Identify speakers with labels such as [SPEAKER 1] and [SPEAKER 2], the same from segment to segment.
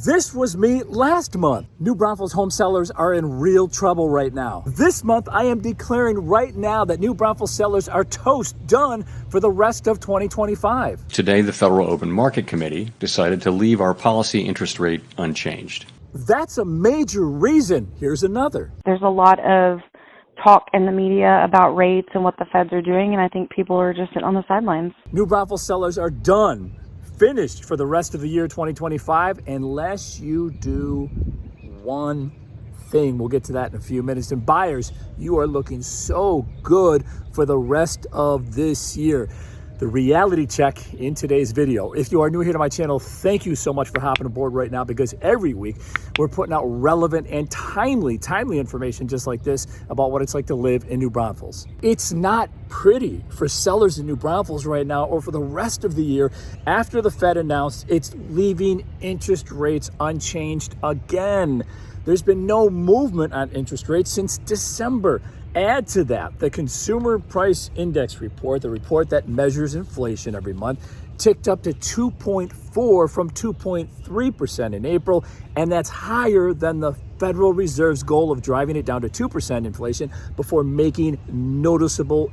[SPEAKER 1] This was me last month. New Braunfels Home Sellers are in real trouble right now. This month, I am declaring right now that New Braunfels sellers are toast, done for the rest of 2025.
[SPEAKER 2] Today, the Federal Open Market Committee decided to leave our policy interest rate unchanged.
[SPEAKER 1] That's a major reason. Here's another.
[SPEAKER 3] There's a lot of talk in the media about rates and what the feds are doing, and I think people are just sitting on the sidelines.
[SPEAKER 1] New Braunfels sellers are done, finished for the rest of the year 2025, unless you do one thing. We'll get to that in a few minutes. And buyers, you are looking so good for the rest of this year. The reality check in today's video. If you are new here to my channel, thank you so much for hopping aboard right now, because every week we're putting out relevant and timely information just like this about what it's like to live in New Braunfels. It's not pretty for sellers in New Braunfels right now or for the rest of the year after the Fed announced it's leaving interest rates unchanged again. There's been no movement on interest rates since December. Add to that, the Consumer Price Index report, the report that measures inflation every month, ticked up to 2.4 from 2.3% in April, and that's higher than the Federal Reserve's goal of driving it down to 2% inflation before making noticeable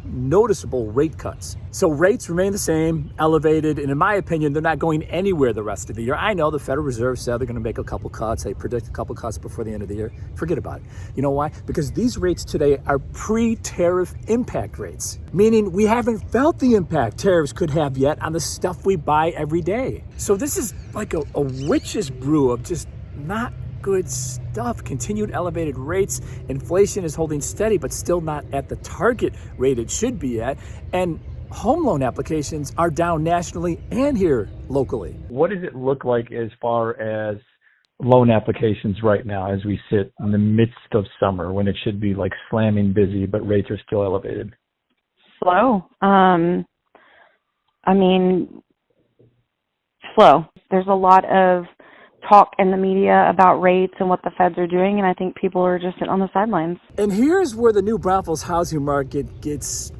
[SPEAKER 1] rate cuts. So rates remain the same, elevated, and in my opinion, they're not going anywhere the rest of the year. I know the Federal Reserve said they're going to make a couple cuts. They predict a couple cuts before the end of the year. Forget about it. You know why? Because these rates today are pre-tariff impact rates, meaning we haven't felt the impact tariffs could have yet on the stuff we buy every day. So this is like a witch's brew of just not good stuff. Continued elevated rates. Inflation is holding steady, but still not at the target rate it should be at. And home loan applications are down nationally and here locally.
[SPEAKER 4] What does it look like as far as loan applications right now as we sit in the midst of summer when it should be like slamming busy, but rates are still elevated?
[SPEAKER 3] Slow. Slow. There's a lot of talk in the media about rates and what the feds are doing, and I think people are just sitting on the sidelines.
[SPEAKER 1] And here's where the New Braunfels housing market gets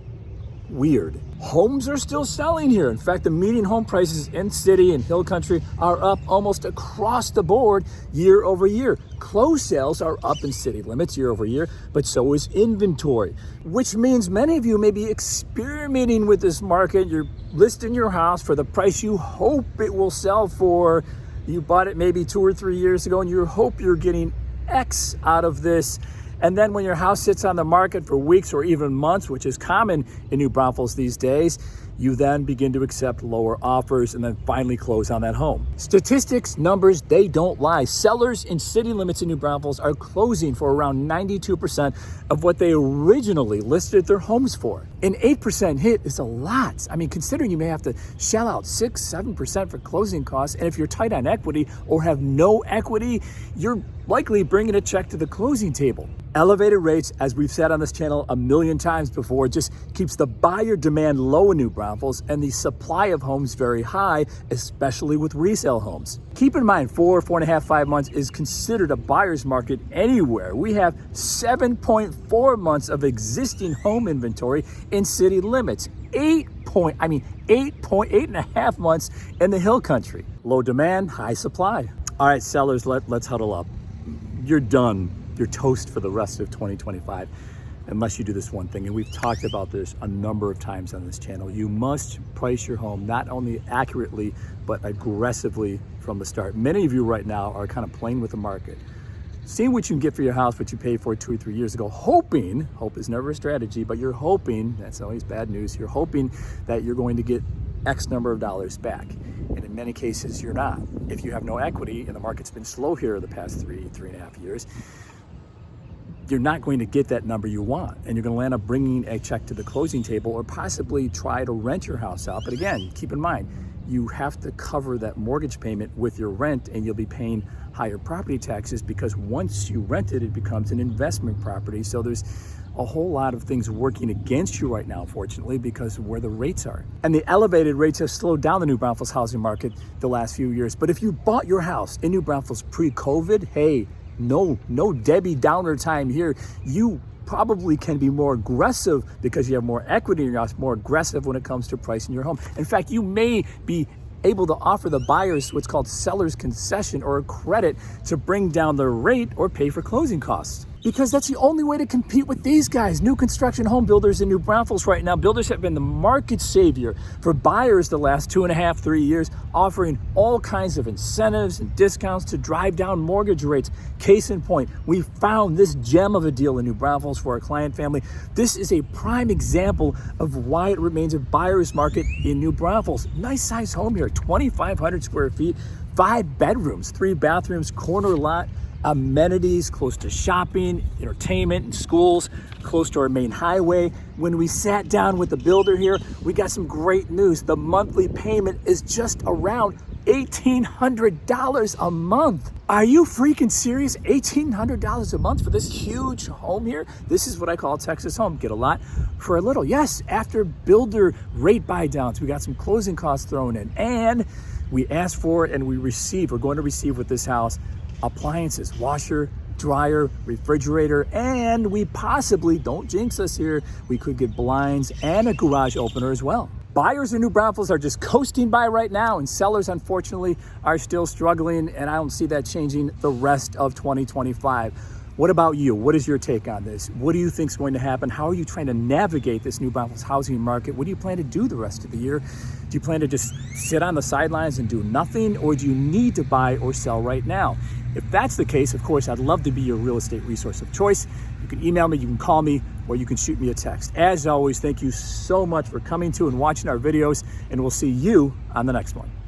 [SPEAKER 1] weird. Homes are still selling here. In fact, the median home prices in city and hill country are up almost across the board year over year. Closed sales are up in city limits year over year, but so is inventory, which means many of you may be experimenting with this market. You're listing your house for the price you hope it will sell for. You bought it maybe 2 or 3 years ago and you hope you're getting X out of this. And then when your house sits on the market for weeks or even months, which is common in New Braunfels these days, you then begin to accept lower offers and then finally close on that home. Statistics, numbers, they don't lie. Sellers in city limits in New Braunfels are closing for around 92% of what they originally listed their homes for. An 8% hit is a lot. I mean, considering you may have to shell out 6-7% for closing costs, and if you're tight on equity or have no equity, you're likely bringing a check to the closing table. Elevated rates, as we've said on this channel a million times before, just keeps the buyer demand low in New Braunfels and the supply of homes very high, especially with resale homes. Keep in mind, 4.5, 5 months is considered a buyer's market anywhere. We have 7.4 months of existing home inventory in city limits. 8.5 months in the hill country. Low demand, high supply. All right, sellers, let's huddle up. You're done. You're toast for the rest of 2025 unless you do this one thing. And we've talked about this a number of times on this channel. You must price your home not only accurately, but aggressively from the start. Many of you right now are kind of playing with the market, seeing what you can get for your house, what you paid for 2 or 3 years ago, hoping, hope is never a strategy, but you're hoping, that's always bad news, you're hoping that you're going to get X number of dollars back. And in many cases, you're not. If you have no equity and the market's been slow here the past 3.5 years, you're not going to get that number you want. And you're going to land up bringing a check to the closing table or possibly try to rent your house out. But again, keep in mind, you have to cover that mortgage payment with your rent, and you'll be paying higher property taxes because once you rent it, it becomes an investment property. So there's a whole lot of things working against you right now, unfortunately, because of where the rates are. And the elevated rates have slowed down the New Braunfels housing market the last few years. But if you bought your house in New Braunfels pre-COVID, hey, no Debbie Downer time here. You probably can be more aggressive because you have more equity in your house, more aggressive when it comes to pricing your home. In fact, you may be able to offer the buyers what's called seller's concession or a credit to bring down their rate or pay for closing costs. Because that's the only way to compete with these guys. New construction home builders in New Braunfels right now. Builders have been the market savior for buyers the last 2.5, 3 years, offering all kinds of incentives and discounts to drive down mortgage rates. Case in point, we found this gem of a deal in New Braunfels for our client family. This is a prime example of why it remains a buyer's market in New Braunfels. Nice size home here, 2,500 square feet, 5 bedrooms, 3 bathrooms, corner lot, amenities close to shopping, entertainment, and schools, close to our main highway. When we sat down with the builder here, we got some great news. The monthly payment is just around $1,800 a month. Are you freaking serious? $1,800 a month for this huge home here? This is what I call a Texas home. Get a lot for a little. Yes, after builder rate buy downs, we got some closing costs thrown in, and we asked for and we're going to receive with this house appliances, washer, dryer, refrigerator, and we possibly, don't jinx us here, we could get blinds and a garage opener as well. Buyers in New Braunfels are just coasting by right now, and sellers, unfortunately, are still struggling, and I don't see that changing the rest of 2025. What about you? What is your take on this? What do you think is going to happen? How are you trying to navigate this New Braunfels housing market? What do you plan to do the rest of the year? Do you plan to just sit on the sidelines and do nothing, or do you need to buy or sell right now? If that's the case, of course, I'd love to be your real estate resource of choice. You can email me, you can call me, or you can shoot me a text. As always, thank you so much for coming to and watching our videos, and we'll see you on the next one.